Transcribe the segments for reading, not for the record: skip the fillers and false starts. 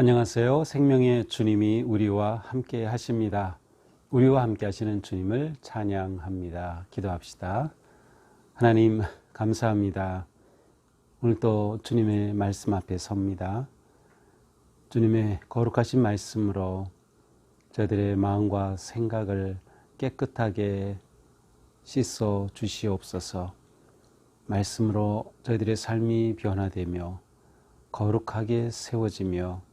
안녕하세요. 생명의 주님이 우리와 함께 하십니다. 우리와 함께 하시는 주님을 찬양합니다. 기도합시다. 하나님 감사합니다. 오늘 또 주님의 말씀 앞에 섭니다. 주님의 거룩하신 말씀으로 저희들의 마음과 생각을 깨끗하게 씻어 주시옵소서. 말씀으로 저희들의 삶이 변화되며 거룩하게 세워지며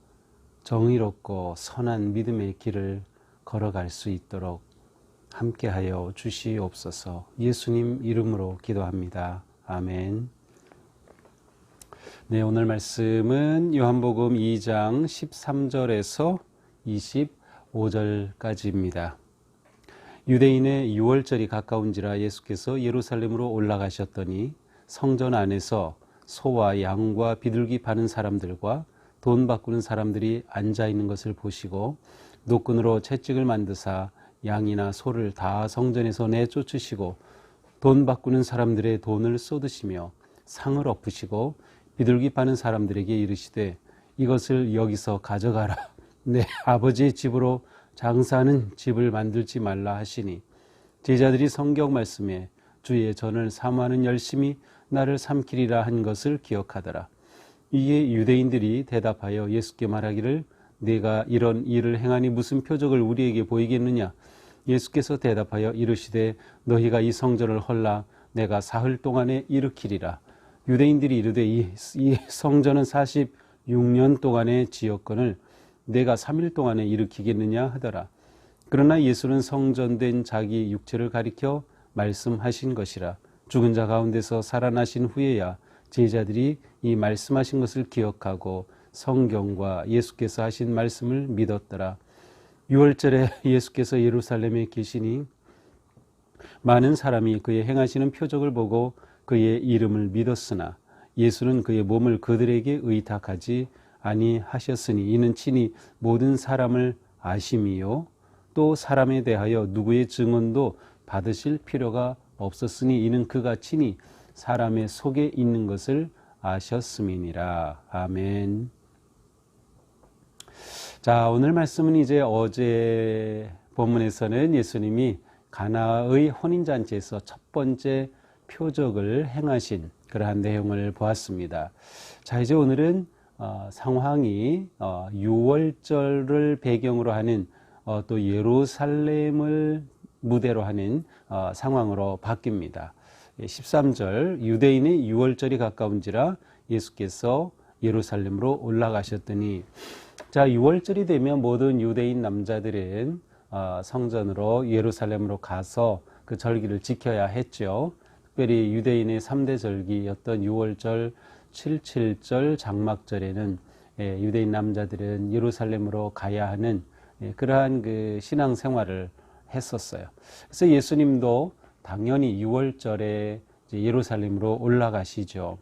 정의롭고 선한 믿음의 길을 걸어갈 수 있도록 함께하여 주시옵소서. 예수님 이름으로 기도합니다. 아멘. 네, 오늘 말씀은 요한복음 2장 13절에서 25절까지입니다. 유대인의 유월절이 가까운지라 예수께서 예루살렘으로 올라가셨더니 성전 안에서 소와 양과 비둘기 파는 사람들과 돈 바꾸는 사람들이 앉아 있는 것을 보시고 노끈으로 채찍을 만드사 양이나 소를 다 성전에서 내쫓으시고 돈 바꾸는 사람들의 돈을 쏟으시며 상을 엎으시고 비둘기 파는 사람들에게 이르시되 이것을 여기서 가져가라. 내 아버지의 집으로 장사하는 집을 만들지 말라 하시니 제자들이 성경 말씀에 주의 전을 사모하는 열심히 나를 삼키리라 한 것을 기억하더라. 이에 유대인들이 대답하여 예수께 말하기를 네가 이런 일을 행하니 무슨 표적을 우리에게 보이겠느냐. 예수께서 대답하여 이르시되 너희가 이 성전을 헐라 내가 사흘 동안에 일으키리라. 유대인들이 이르되 이 성전은 46년 동안의 지었건을 내가 3일 동안에 일으키겠느냐 하더라. 그러나 예수는 성전된 자기 육체를 가리켜 말씀하신 것이라. 죽은 자 가운데서 살아나신 후에야 제자들이 이 말씀하신 것을 기억하고 성경과 예수께서 하신 말씀을 믿었더라. 유월절에 예수께서 예루살렘에 계시니 많은 사람이 그의 행하시는 표적을 보고 그의 이름을 믿었으나 예수는 그의 몸을 그들에게 의탁하지 아니하셨으니 이는 친히 모든 사람을 아심이요 또 사람에 대하여 누구의 증언도 받으실 필요가 없었으니 이는 그가 친히 사람의 속에 있는 것을 아셨음이니라. 아멘. 자, 오늘 말씀은 이제 어제 본문에서는 예수님이 가나의 혼인잔치에서 첫 번째 표적을 행하신 그러한 내용을 보았습니다. 자, 이제 오늘은 상황이 유월절을 배경으로 하는 또 예루살렘을 무대로 하는 상황으로 바뀝니다. 13절 유대인의 유월절이 가까운지라 예수께서 예루살렘으로 올라가셨더니 자, 유월절이 되면 모든 유대인 남자들은 성전으로 예루살렘으로 가서 그 절기를 지켜야 했죠. 특별히 유대인의 3대 절기였던 유월절, 77절, 장막절에는 유대인 남자들은 예루살렘으로 가야 하는 그러한 그 신앙 생활을 했었어요. 그래서 예수님도 당연히 6월절에 예루살렘으로 올라가시죠.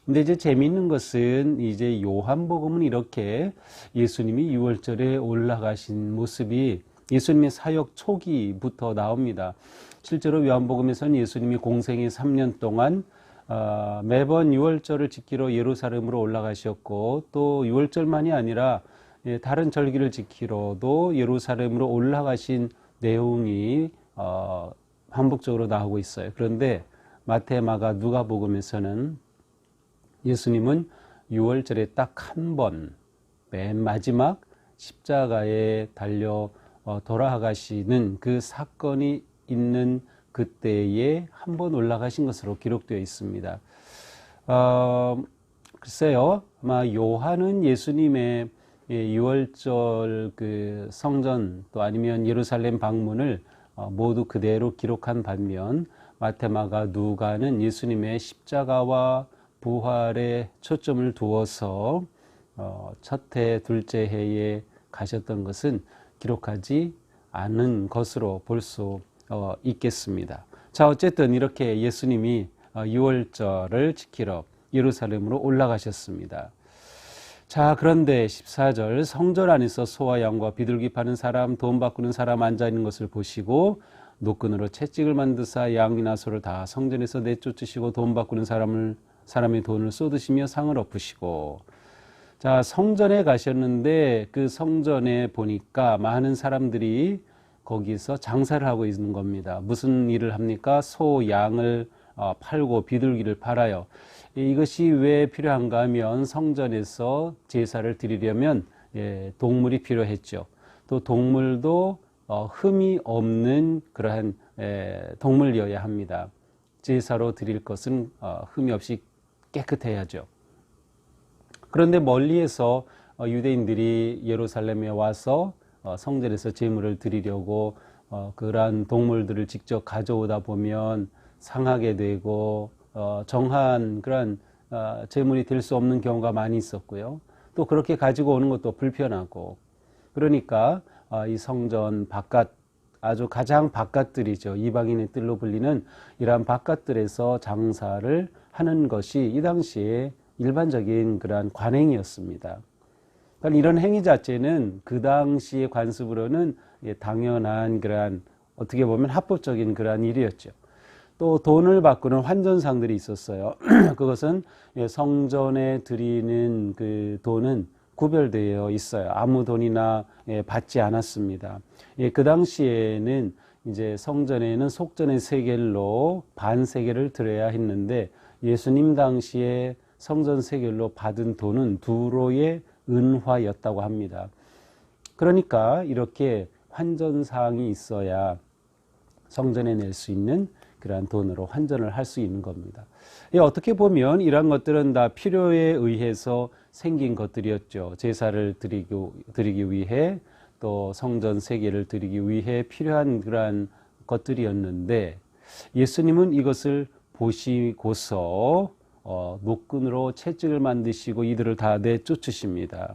근데 이제 재미있는 것은 이제 요한복음은 이렇게 예수님이 6월절에 올라가신 모습이 예수님의 사역 초기부터 나옵니다. 실제로 요한복음에서는 예수님이 공생의 3년 동안 매번 6월절을 지키러 예루살렘으로 올라가셨고 또 6월절만이 아니라 다른 절기를 지키러도 예루살렘으로 올라가신 내용이 반복적으로 나오고 있어요. 그런데 마태, 마가, 누가복음에서는 예수님은 6월절에 딱 한 번, 맨 마지막 십자가에 달려 돌아가시는 그 사건이 있는 그때에 한 번 올라가신 것으로 기록되어 있습니다. 글쎄요, 아마 요한은 예수님의 6월절 그 성전 또 아니면 예루살렘 방문을 모두 그대로 기록한 반면 마테마가 누가는 예수님의 십자가와 부활에 초점을 두어서 첫 해, 둘째 해에 가셨던 것은 기록하지 않은 것으로 볼 수 있겠습니다. 자, 어쨌든 이렇게 예수님이 6월절을 지키러 예루살렘으로 올라가셨습니다. 자, 그런데 14절 성전 안에서 소와 양과 비둘기 파는 사람, 돈 바꾸는 사람 앉아있는 것을 보시고 노끈으로 채찍을 만드사 양이나 소를 다 성전에서 내쫓으시고 돈 바꾸는 사람의 돈을 쏟으시며 상을 엎으시고 자, 성전에 가셨는데 그 성전에 보니까 많은 사람들이 거기서 장사를 하고 있는 겁니다. 무슨 일을 합니까? 소, 양을 팔고 비둘기를 팔아요. 이것이 왜 필요한가 하면 성전에서 제사를 드리려면 동물이 필요했죠. 또 동물도 흠이 없는 그러한 동물이어야 합니다. 제사로 드릴 것은 흠이 없이 깨끗해야죠. 그런데 멀리에서 유대인들이 예루살렘에 와서 성전에서 제물을 드리려고 그러한 동물들을 직접 가져오다 보면 상하게 되고 정한 그런 제물이 될 수 없는 경우가 많이 있었고요. 또 그렇게 가지고 오는 것도 불편하고, 그러니까 이 성전 바깥, 아주 가장 바깥들이죠. 이방인의 뜰로 불리는 이러한 바깥들에서 장사를 하는 것이 이 당시에 일반적인 그러한 관행이었습니다. 그러니까 이런 행위 자체는 그 당시의 관습으로는 당연한 그러한, 어떻게 보면 합법적인 그러한 일이었죠. 또 돈을 바꾸는 환전상들이 있었어요. 그것은 성전에 드리는 그 돈은 구별되어 있어요. 아무 돈이나 받지 않았습니다. 그 당시에는 이제 성전에는 속전의 세겔로 반 세겔을 드려야 했는데, 예수님 당시에 성전 세겔로 받은 돈은 2로의 은화였다고 합니다. 그러니까 이렇게 환전사항이 있어야 성전에 낼 수 있는 그러한 돈으로 환전을 할 수 있는 겁니다. 어떻게 보면 이러한 것들은 다 필요에 의해서 생긴 것들이었죠. 제사를 드리기 위해, 또 성전 세계를 드리기 위해 필요한 그러한 것들이었는데, 예수님은 이것을 보시고서 노끈으로 채찍을 만드시고 이들을 다 내쫓으십니다.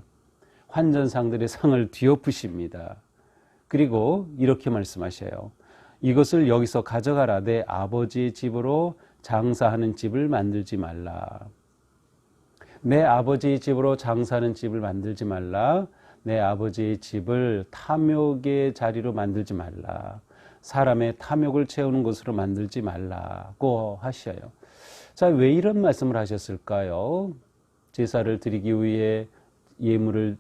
환전상들의 상을 뒤엎으십니다. 그리고 이렇게 말씀하셔요. 이것을 여기서 가져가라. 내 아버지의 집으로 장사하는 집을 만들지 말라. 내 아버지의 집으로 장사하는 집을 만들지 말라. 내 아버지의 집을 탐욕의 자리로 만들지 말라. 사람의 탐욕을 채우는 곳으로 만들지 말라고 하셔요. 자, 왜 이런 말씀을 하셨을까요? 제사를 드리기 위해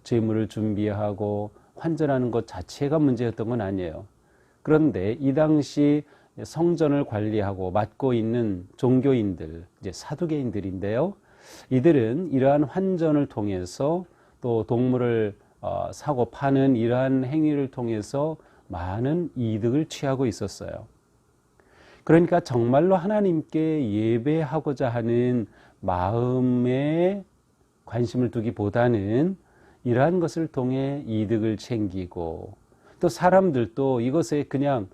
제물을 준비하고 환전하는 것 자체가 문제였던 건 아니에요. 그런데 이 당시 성전을 관리하고 맡고 있는 종교인들, 이제 사두개인들인데요. 이들은 이러한 환전을 통해서, 또 동물을 사고 파는 이러한 행위를 통해서 많은 이득을 취하고 있었어요. 그러니까 정말로 하나님께 예배하고자 하는 마음에 관심을 두기보다는 이러한 것을 통해 이득을 챙기고, 또 사람들도 이것에 그냥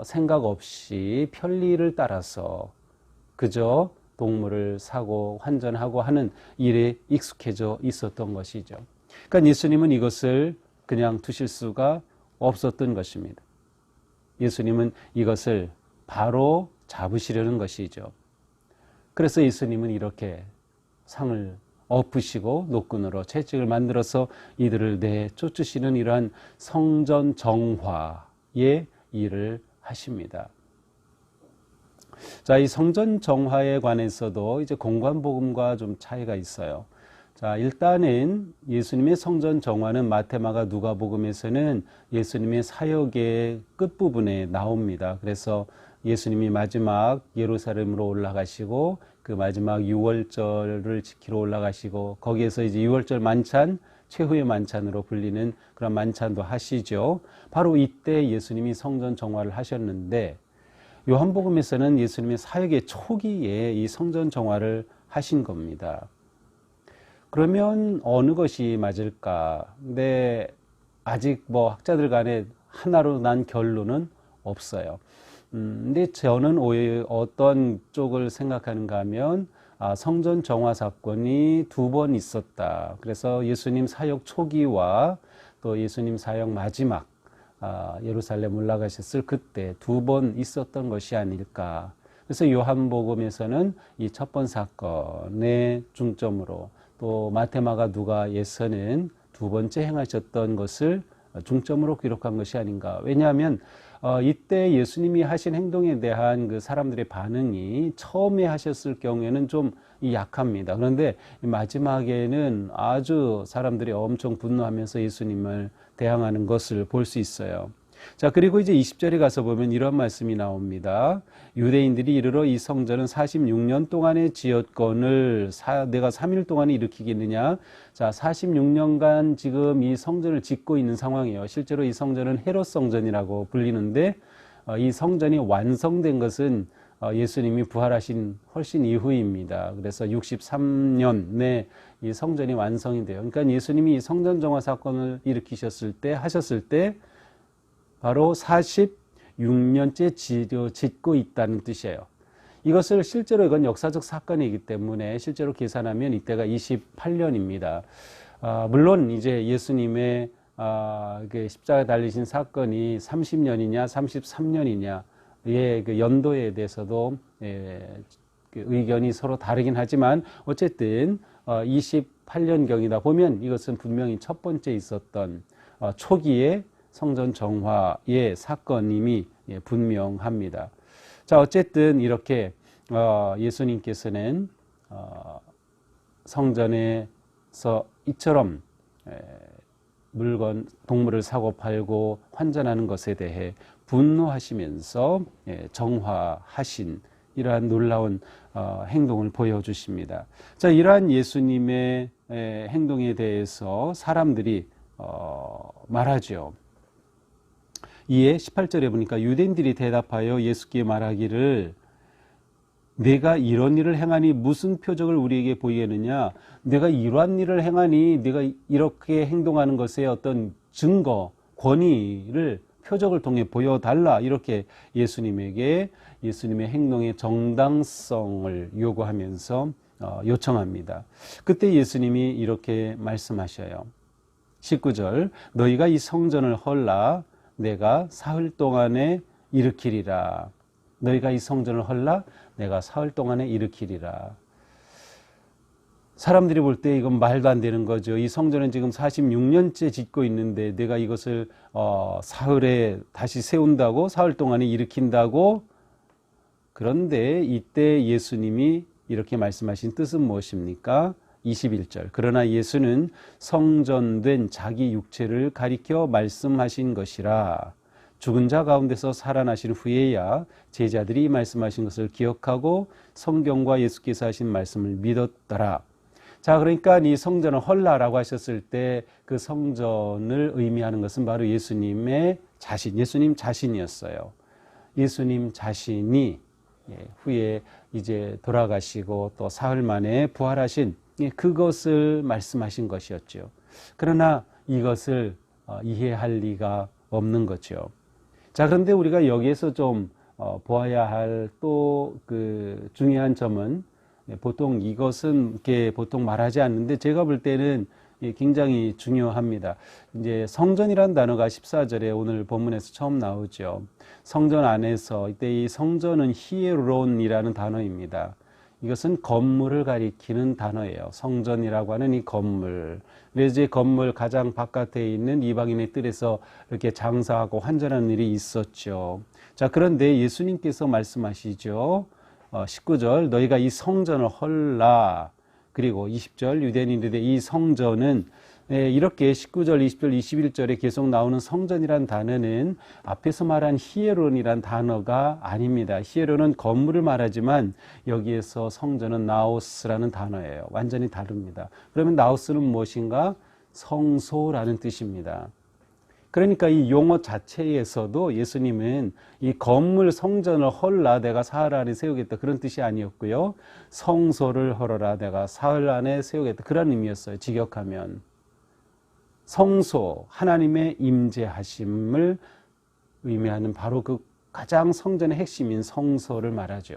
생각 없이 편리를 따라서 그저 동물을 사고 환전하고 하는 일에 익숙해져 있었던 것이죠. 그러니까 예수님은 이것을 그냥 두실 수가 없었던 것입니다. 예수님은 이것을 바로 잡으시려는 것이죠. 그래서 예수님은 이렇게 상을 엎으시고 노끈으로 채찍을 만들어서 이들을 내쫓으시는 이러한 성전 정화의 일을 하십니다. 자, 이 성전 정화에 관해서도 이제 공관복음과 좀 차이가 있어요. 자, 일단은 예수님의 성전 정화는 마태, 마가, 누가복음에서는 예수님의 사역의 끝부분에 나옵니다. 그래서 예수님이 마지막 예루살렘으로 올라가시고 그 마지막 유월절을 지키러 올라가시고, 거기에서 이제 유월절 만찬, 최후의 만찬으로 불리는 그런 만찬도 하시죠. 바로 이때 예수님이 성전 정화를 하셨는데, 요한복음에서는 예수님의 사역의 초기에 이 성전 정화를 하신 겁니다. 그러면 어느 것이 맞을까? 근데 아직 학자들 간에 하나로 난 결론은 없어요. 근데 저는 어떤 쪽을 생각하는가 하면, 성전 정화 사건이 2번 있었다. 그래서 예수님 사역 초기와 또 예수님 사역 마지막, 예루살렘 올라가셨을 그때 2번 있었던 것이 아닐까. 그래서 요한복음에서는 이 첫 번 사건의 중점으로, 또 마태, 마가, 누가에서는 2번째 행하셨던 것을 중점으로 기록한 것이 아닌가. 왜냐하면 이때 예수님이 하신 행동에 대한 그 사람들의 반응이 처음에 하셨을 경우에는 좀 약합니다. 그런데 마지막에는 아주 사람들이 엄청 분노하면서 예수님을 대항하는 것을 볼 수 있어요. 자, 그리고 이제 20절에 가서 보면 이런 말씀이 나옵니다. 유대인들이 이르러 이 성전은 46년 동안의 지었건을 내가 3일 동안에 일으키겠느냐. 자, 46년간 지금 이 성전을 짓고 있는 상황이에요. 실제로 이 성전은 헤롯 성전이라고 불리는데 이 성전이 완성된 것은 예수님이 부활하신 훨씬 이후입니다. 그래서 63년에 이 성전이 완성이 돼요. 그러니까 예수님이 이 성전 정화 사건을 하셨을 때 바로 46년째 짓고 있다는 뜻이에요. 이것을 실제로 이건 역사적 사건이기 때문에 실제로 계산하면 이때가 28년입니다. 물론 이제 예수님의 십자가에 달리신 사건이 30년이냐 33년이냐의 그 연도에 대해서도 그 의견이 서로 다르긴 하지만 어쨌든 28년경이다 보면 이것은 분명히 첫 번째 있었던 초기에 성전 정화의 사건임이 분명합니다. 자, 어쨌든 이렇게 예수님께서는 성전에서 이처럼 동물을 사고 팔고 환전하는 것에 대해 분노하시면서 정화하신 이러한 놀라운 행동을 보여주십니다. 자, 이러한 예수님의 행동에 대해서 사람들이 말하죠. 이에 18절에 보니까 유대인들이 대답하여 예수께 말하기를 내가 이런 일을 행하니 무슨 표적을 우리에게 보이겠느냐. 내가 이러한 일을 행하니 네가 이렇게 행동하는 것에 어떤 증거, 권위를 표적을 통해 보여달라. 이렇게 예수님에게 예수님의 행동의 정당성을 요구하면서 요청합니다. 그때 예수님이 이렇게 말씀하셔요. 19절 너희가 이 성전을 헐라 내가 사흘 동안에 일으키리라. 너희가 이 성전을 헐라 내가 사흘 동안에 일으키리라. 사람들이 볼 때 이건 말도 안 되는 거죠. 이 성전은 지금 46년째 짓고 있는데 내가 이것을 사흘에 다시 세운다고, 사흘 동안에 일으킨다고. 그런데 이때 예수님이 이렇게 말씀하신 뜻은 무엇입니까? 21절 그러나 예수는 성전된 자기 육체를 가리켜 말씀하신 것이라. 죽은 자 가운데서 살아나신 후에야 제자들이 말씀하신 것을 기억하고 성경과 예수께서 하신 말씀을 믿었더라. 자, 그러니까 이 성전을 헐라라고 하셨을 때 그 성전을 의미하는 것은 바로 예수님의 자신, 예수님 자신이었어요. 예수님 자신이 후에 이제 돌아가시고 또 사흘 만에 부활하신 그것을 말씀하신 것이었죠. 그러나 이것을 이해할 리가 없는 거죠. 자, 그런데 우리가 여기에서 좀 보아야 할 또 그 중요한 점은 보통 이것은 이렇게 보통 말하지 않는데 제가 볼 때는 굉장히 중요합니다. 이제 성전이라는 단어가 14절에 오늘 본문에서 처음 나오죠. 성전 안에서 이때 이 성전은 히에론이라는 단어입니다. 이것은 건물을 가리키는 단어예요. 성전이라고 하는 이 건물. 그래서 이제 건물 가장 바깥에 있는 이방인의 뜰에서 이렇게 장사하고 환전하는 일이 있었죠. 자, 그런데 예수님께서 말씀하시죠. 19절 너희가 이 성전을 헐라. 그리고 20절 유대인들의 이 성전은 이렇게 19절, 20절, 21절에 계속 나오는 성전이란 단어는 앞에서 말한 히에론이란 단어가 아닙니다. 히에론은 건물을 말하지만 여기에서 성전은 나오스라는 단어예요. 완전히 다릅니다. 그러면 나오스는 무엇인가? 성소라는 뜻입니다. 그러니까 이 용어 자체에서도 예수님은 이 건물 성전을 헐라 내가 사흘 안에 세우겠다 그런 뜻이 아니었고요. 성소를 헐어라 내가 사흘 안에 세우겠다 그런 의미였어요. 직역하면. 성소, 하나님의 임재하심을 의미하는 바로 그 가장 성전의 핵심인 성소를 말하죠.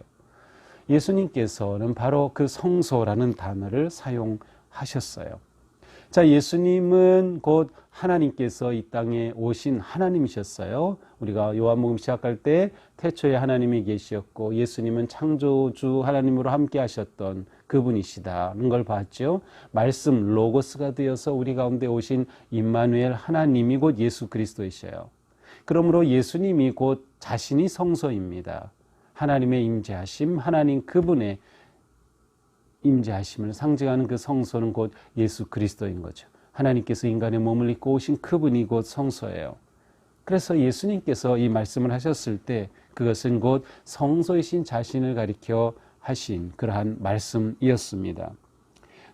예수님께서는 바로 그 성소라는 단어를 사용하셨어요. 자, 예수님은 곧 하나님께서 이 땅에 오신 하나님이셨어요. 우리가 요한복음 시작할 때 태초에 하나님이 계셨고 예수님은 창조주 하나님으로 함께 하셨던 그분이시다는 걸 봤죠. 말씀 로고스가 되어서 우리 가운데 오신 임마누엘 하나님이 곧 예수 그리스도이셔요. 그러므로 예수님이 곧 자신이 성소입니다. 하나님의 임재하심, 하나님 그분의 임재하심을 상징하는 그 성소는 곧 예수 그리스도인 거죠. 하나님께서 인간의 몸을 입고 오신 그분이 곧 성소예요. 그래서 예수님께서 이 말씀을 하셨을 때 그것은 곧 성소이신 자신을 가리켜 하신 그러한 말씀이었습니다.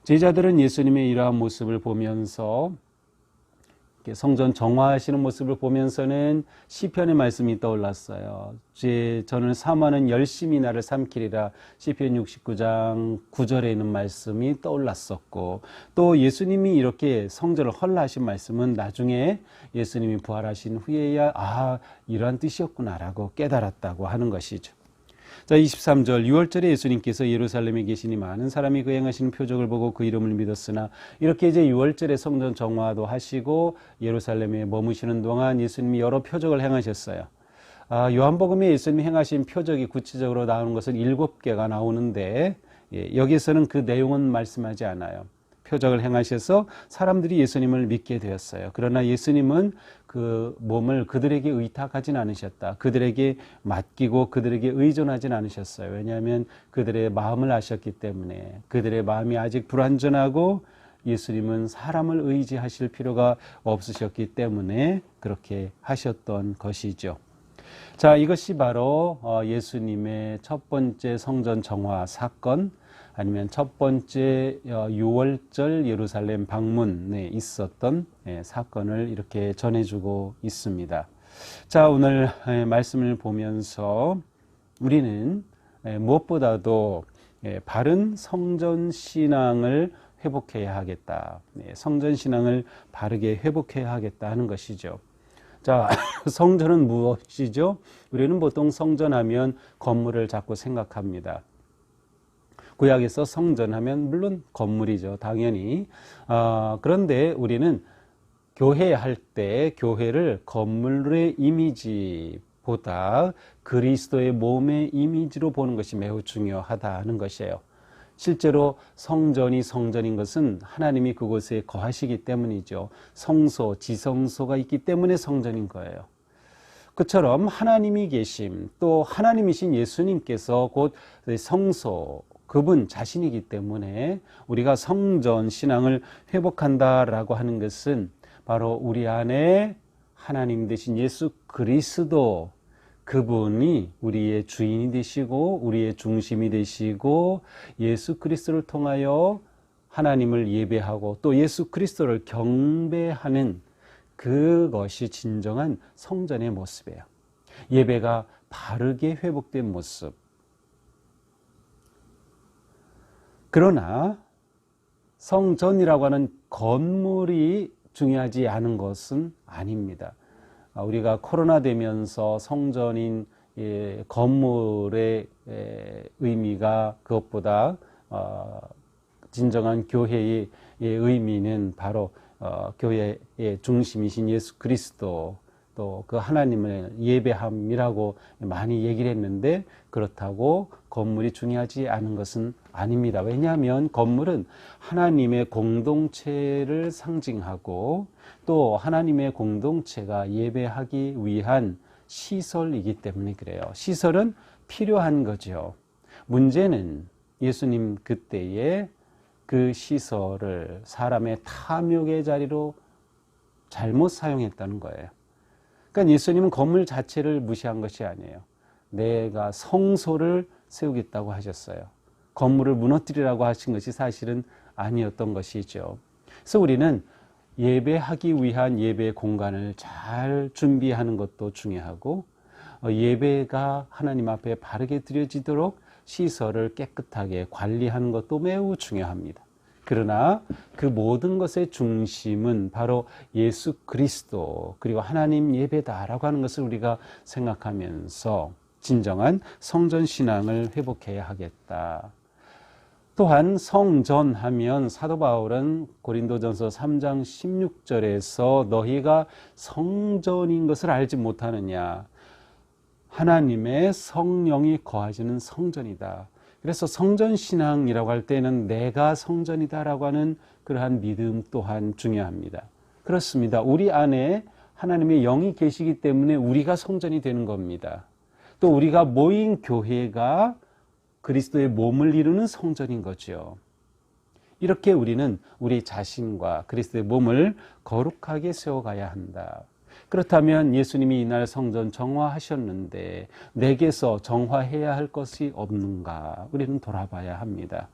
제자들은 예수님의 이러한 모습을 보면서 성전 정화하시는 모습을 보면서는 시편의 말씀이 떠올랐어요. 저는 사모하는 열심히 나를 삼키리라 시편 69장 9절에 있는 말씀이 떠올랐었고, 또 예수님이 이렇게 성전을 헐라하신 말씀은 나중에 예수님이 부활하신 후에야 이러한 뜻이었구나라고 깨달았다고 하는 것이죠. 자, 23절, 6월절에 예수님께서 예루살렘에 계시니 많은 사람이 그 행하시는 표적을 보고 그 이름을 믿었으나, 이렇게 이제 6월절에 성전 정화도 하시고 예루살렘에 머무시는 동안 예수님이 여러 표적을 행하셨어요. 요한복음에 예수님이 행하신 표적이 구체적으로 나오는 것은 7개가 나오는데, 여기에서는 그 내용은 말씀하지 않아요. 표적을 행하셔서 사람들이 예수님을 믿게 되었어요. 그러나 예수님은 그 몸을 그들에게 의탁하진 않으셨다. 그들에게 맡기고 그들에게 의존하진 않으셨어요. 왜냐하면 그들의 마음을 아셨기 때문에, 그들의 마음이 아직 불완전하고 예수님은 사람을 의지하실 필요가 없으셨기 때문에 그렇게 하셨던 것이죠. 자, 이것이 바로 예수님의 첫 번째 성전 정화 사건, 아니면 첫 번째 6월절 예루살렘 방문에 있었던 사건을 이렇게 전해주고 있습니다. 자, 오늘 말씀을 보면서 우리는 무엇보다도 바른 성전 신앙을 회복해야 하겠다. 성전 신앙을 바르게 회복해야 하겠다 하는 것이죠. 자, 성전은 무엇이죠? 우리는 보통 성전하면 건물을 자꾸 생각합니다. 구약에서 성전하면 물론 건물이죠, 당연히. 그런데 우리는 교회할 때 교회를 건물의 이미지보다 그리스도의 몸의 이미지로 보는 것이 매우 중요하다는 것이에요. 실제로 성전이 성전인 것은 하나님이 그곳에 거하시기 때문이죠. 성소, 지성소가 있기 때문에 성전인 거예요. 그처럼 하나님이 계심, 또 하나님이신 예수님께서 곧 성소, 그분 자신이기 때문에 우리가 성전 신앙을 회복한다라고 하는 것은 바로 우리 안에 하나님 되신 예수 그리스도, 그분이 우리의 주인이 되시고 우리의 중심이 되시고 예수 그리스도를 통하여 하나님을 예배하고 또 예수 그리스도를 경배하는 그것이 진정한 성전의 모습이에요. 예배가 바르게 회복된 모습. 그러나 성전이라고 하는 건물이 중요하지 않은 것은 아닙니다. 우리가 코로나 되면서 성전인 건물의 의미가 그것보다 진정한 교회의 의미는 바로 교회의 중심이신 예수 그리스도, 또 그 하나님을 예배함이라고 많이 얘기를 했는데, 그렇다고 건물이 중요하지 않은 것은 아닙니다. 왜냐하면 건물은 하나님의 공동체를 상징하고 또 하나님의 공동체가 예배하기 위한 시설이기 때문에 그래요. 시설은 필요한 거죠. 문제는 예수님 그때에 그 시설을 사람의 탐욕의 자리로 잘못 사용했다는 거예요. 그러니까 예수님은 건물 자체를 무시한 것이 아니에요. 내가 성소를 세우겠다고 하셨어요. 건물을 무너뜨리라고 하신 것이 사실은 아니었던 것이죠. 그래서 우리는 예배하기 위한 예배 공간을 잘 준비하는 것도 중요하고, 예배가 하나님 앞에 바르게 드려지도록 시설을 깨끗하게 관리하는 것도 매우 중요합니다. 그러나 그 모든 것의 중심은 바로 예수 그리스도 그리고 하나님 예배다라고 하는 것을 우리가 생각하면서 진정한 성전 신앙을 회복해야 하겠다. 또한 성전하면 사도 바울은 고린도전서 3장 16절에서 너희가 성전인 것을 알지 못하느냐, 하나님의 성령이 거하시는 성전이다. 그래서 성전신앙이라고 할 때는 내가 성전이다라고 하는 그러한 믿음 또한 중요합니다. 그렇습니다. 우리 안에 하나님의 영이 계시기 때문에 우리가 성전이 되는 겁니다. 또 우리가 모인 교회가 그리스도의 몸을 이루는 성전인 거죠. 이렇게 우리는 우리 자신과 그리스도의 몸을 거룩하게 세워가야 한다. 그렇다면 예수님이 이날 성전 정화하셨는데 내게서 정화해야 할 것이 없는가? 우리는 돌아봐야 합니다.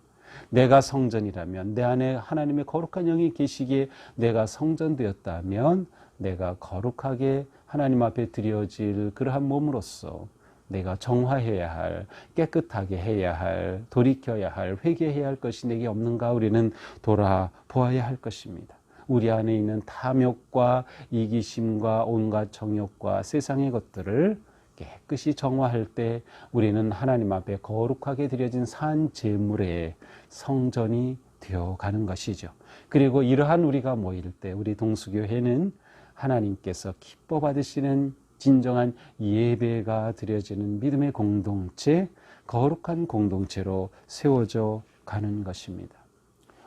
내가 성전이라면, 내 안에 하나님의 거룩한 영이 계시기에 내가 성전되었다면 내가 거룩하게 하나님 앞에 드려질 그러한 몸으로서 내가 정화해야 할, 깨끗하게 해야 할, 돌이켜야 할, 회개해야 할 것이 내게 없는가? 우리는 돌아보아야 할 것입니다. 우리 안에 있는 탐욕과 이기심과 온갖 정욕과 세상의 것들을 깨끗이 정화할 때 우리는 하나님 앞에 거룩하게 드려진 산 제물의 성전이 되어가는 것이죠. 그리고 이러한 우리가 모일 때 우리 동수교회는 하나님께서 기뻐 받으시는 진정한 예배가 드려지는 믿음의 공동체, 거룩한 공동체로 세워져 가는 것입니다.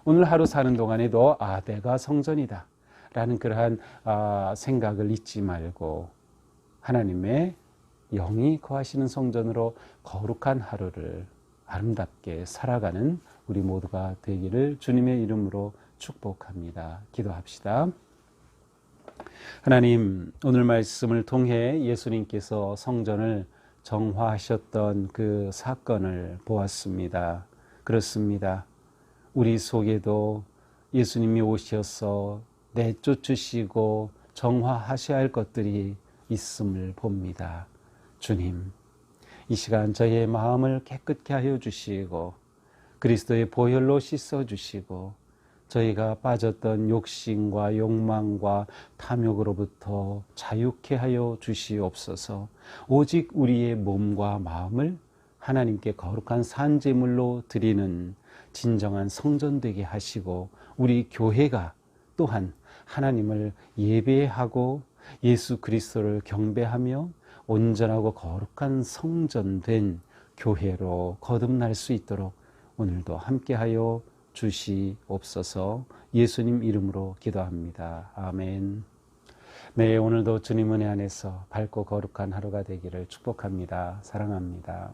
오늘 하루 사는 동안에도 내가 성전이다 라는 그러한 생각을 잊지 말고 하나님의 영이 거하시는 성전으로 거룩한 하루를 아름답게 살아가는 우리 모두가 되기를 주님의 이름으로 축복합니다. 기도합시다. 하나님, 오늘 말씀을 통해 예수님께서 성전을 정화하셨던 그 사건을 보았습니다. 그렇습니다. 우리 속에도 예수님이 오셔서 내쫓으시고 정화하셔야 할 것들이 있음을 봅니다. 주님, 이 시간 저희의 마음을 깨끗게 하여 주시고 그리스도의 보혈로 씻어주시고 저희가 빠졌던 욕심과 욕망과 탐욕으로부터 자유케 하여 주시옵소서. 오직 우리의 몸과 마음을 하나님께 거룩한 산제물로 드리는 진정한 성전 되게 하시고 우리 교회가 또한 하나님을 예배하고 예수 그리스도를 경배하며 온전하고 거룩한 성전된 교회로 거듭날 수 있도록 오늘도 함께하여 주시옵소서. 예수님 이름으로 기도합니다. 아멘. 네, 오늘도 주님 은혜 안에서 밝고 거룩한 하루가 되기를 축복합니다. 사랑합니다.